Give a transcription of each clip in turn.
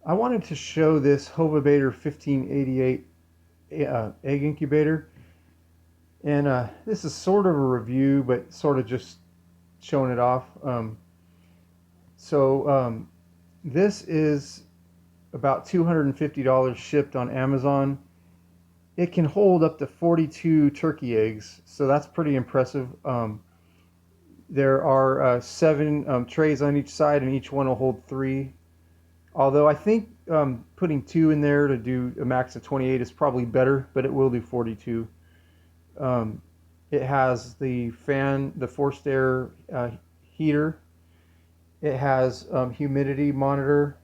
I wanted to show this Hovabator 1588 egg incubator, and this is sort of a review, but sort of just showing it off. So this is about $250 shipped on Amazon. It can hold up to 42 turkey eggs, so that's pretty impressive. There are seven trays on each side, and each one will hold three. Although I think putting two in there to do a max of 28 is probably better, but it will do 42. Um, it has the fan, the forced air heater. It has humidity monitor,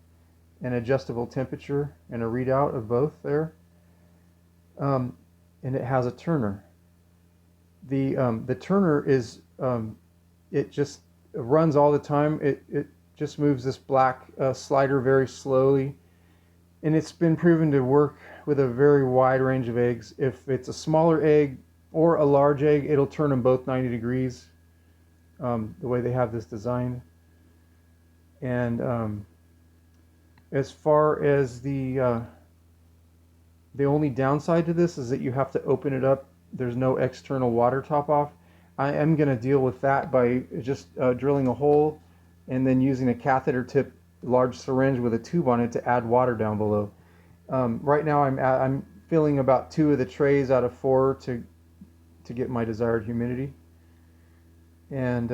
an adjustable temperature, and a readout of both there. Um, and it has a turner. The turner is it just runs all the time. It just moves this black slider very slowly, and it's been proven to work with a very wide range of eggs. If it's a smaller egg or a large egg, it'll turn them both 90 degrees, the way they have this designed. And as far as the only downside to this is that you have to open it up. There's no external water top off. I am going to deal with that by just drilling a hole and then using a catheter tip large syringe with a tube on it to add water down below. Right now I'm filling about 2 of the trays out of 4 to get my desired humidity. And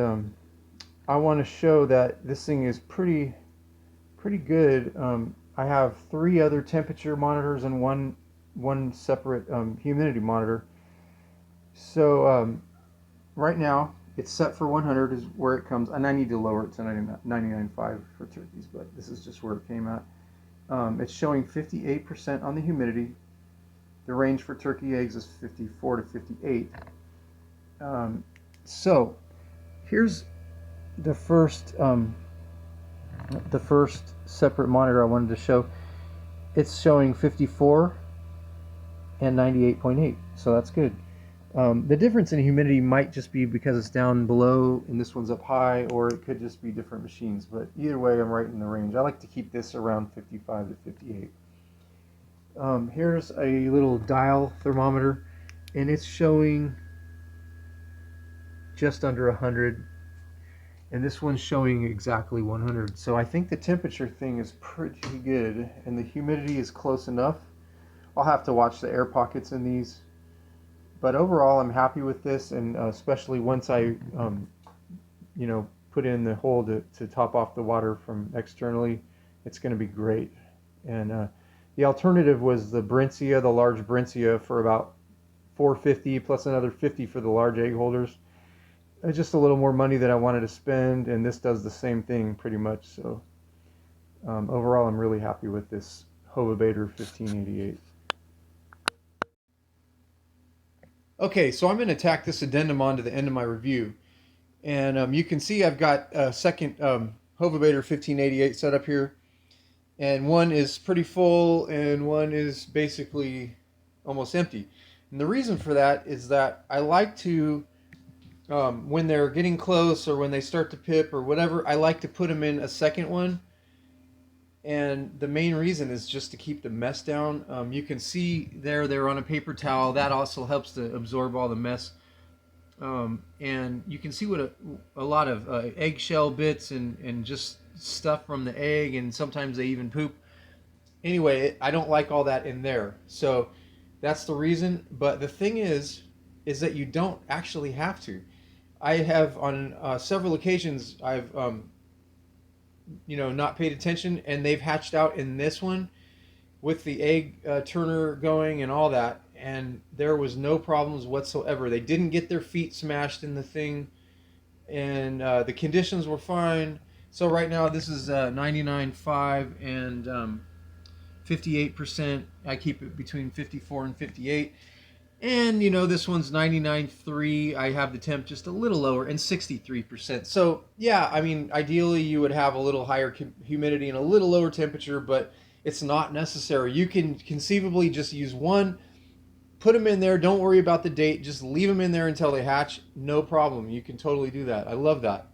I want to show that this thing is pretty good. I have 3 other temperature monitors and one separate humidity monitor. So right now it's set for 100 is where it comes, and I need to lower it to 99.5 for turkeys, but this is just where it came at. It's showing 58% on the humidity. The range for turkey eggs is 54 to 58. So here's the first separate monitor I wanted to show. It's showing 54 and 98.8, so that's good. The difference in humidity might just be because it's down below and this one's up high, or it could just be different machines, but either way I'm right in the range. I like to keep this around 55 to 58. Here's a little dial thermometer, and it's showing just under 100, and this one's showing exactly 100. So I think the temperature thing is pretty good, and the humidity is close enough. I'll have to watch the air pockets in these, but overall I'm happy with this, and especially once I put in the hole to top off the water from externally, it's going to be great. And the alternative was the Brincia, the large Brincia, for about $450 plus another $50 for the large egg holders. Just a little more money that I wanted to spend, and this does the same thing pretty much. So overall I'm really happy with this Hovabator 1588. Okay, so I'm going to tack this addendum on to the end of my review. And you can see I've got a second Hovabator 1588 set up here. And one is pretty full and one is basically almost empty. And the reason for that is that I like to, when they're getting close or when they start to pip or whatever, I like to put them in a second one. And the main reason is just to keep the mess down. You can see they're on a paper towel. That also helps to absorb all the mess. And you can see what a lot of eggshell bits and just stuff from the egg, and sometimes they even poop. Anyway, I don't like all that in there. So that's the reason. But the thing is that you don't actually have to. I have on several occasions I've not paid attention, and they've hatched out in this one with the egg turner going and all that, and there was no problems whatsoever. They didn't get their feet smashed in the thing, and the conditions were fine. So right now this is 99.5 and 58%. I keep it between 54 and 58. And this one's 99.3. I have the temp just a little lower, and 63%. So yeah, I mean, ideally you would have a little higher humidity and a little lower temperature, but it's not necessary. You can conceivably just use one, put them in there, don't worry about the date, just leave them in there until they hatch. No problem. You can totally do that. I love that.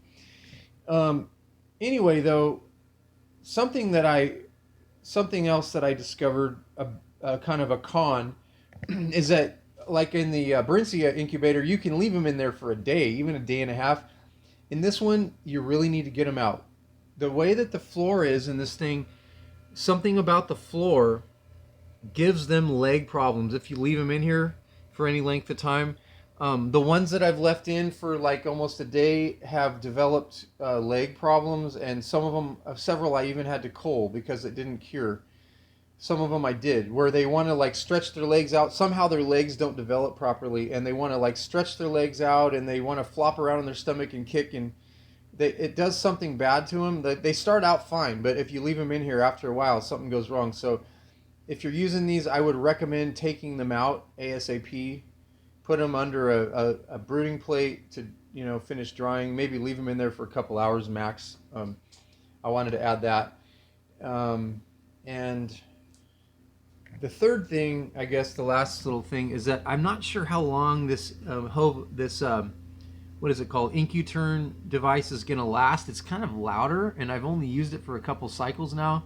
Anyway, though, something that I something else that I discovered, a kind of a con, is that like in the Brincia incubator, you can leave them in there for a day, even a day and a half. In this one, you really need to get them out. The way that the floor is in this thing, something about the floor gives them leg problems if you leave them in here for any length of time. The ones that I've left in for like almost a day have developed leg problems, and some of them, several I even had to cull because it didn't cure. Some of them I did, where they want to like stretch their legs out. Somehow their legs don't develop properly, and they want to like stretch their legs out, and they want to flop around on their stomach and kick, and it does something bad to them. They start out fine, but if you leave them in here after a while, something goes wrong. So if you're using these, I would recommend taking them out ASAP. Put them under a brooding plate to finish drying. Maybe leave them in there for a couple hours max. I wanted to add that. And the third thing, I guess, the last little thing is that I'm not sure how long this what is it called, Incuturn device is going to last. It's kind of louder, and I've only used it for a couple cycles now.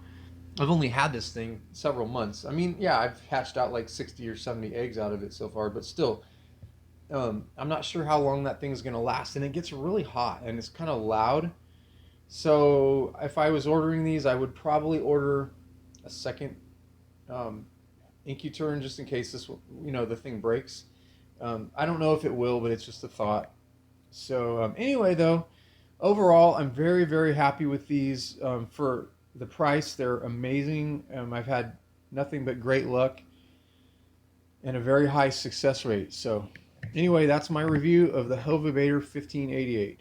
I've only had this thing several months. I mean, yeah, I've hatched out like 60 or 70 eggs out of it so far, but still, I'm not sure how long that thing's going to last. And it gets really hot, and it's kind of loud. So if I was ordering these, I would probably order a second Incuturn just in case the thing breaks. I don't know if it will, but it's just a thought. So anyway, though, overall, I'm very, very happy with these. For the price, they're amazing. I've had nothing but great luck and a very high success rate. So anyway, that's my review of the Hovabator 1588.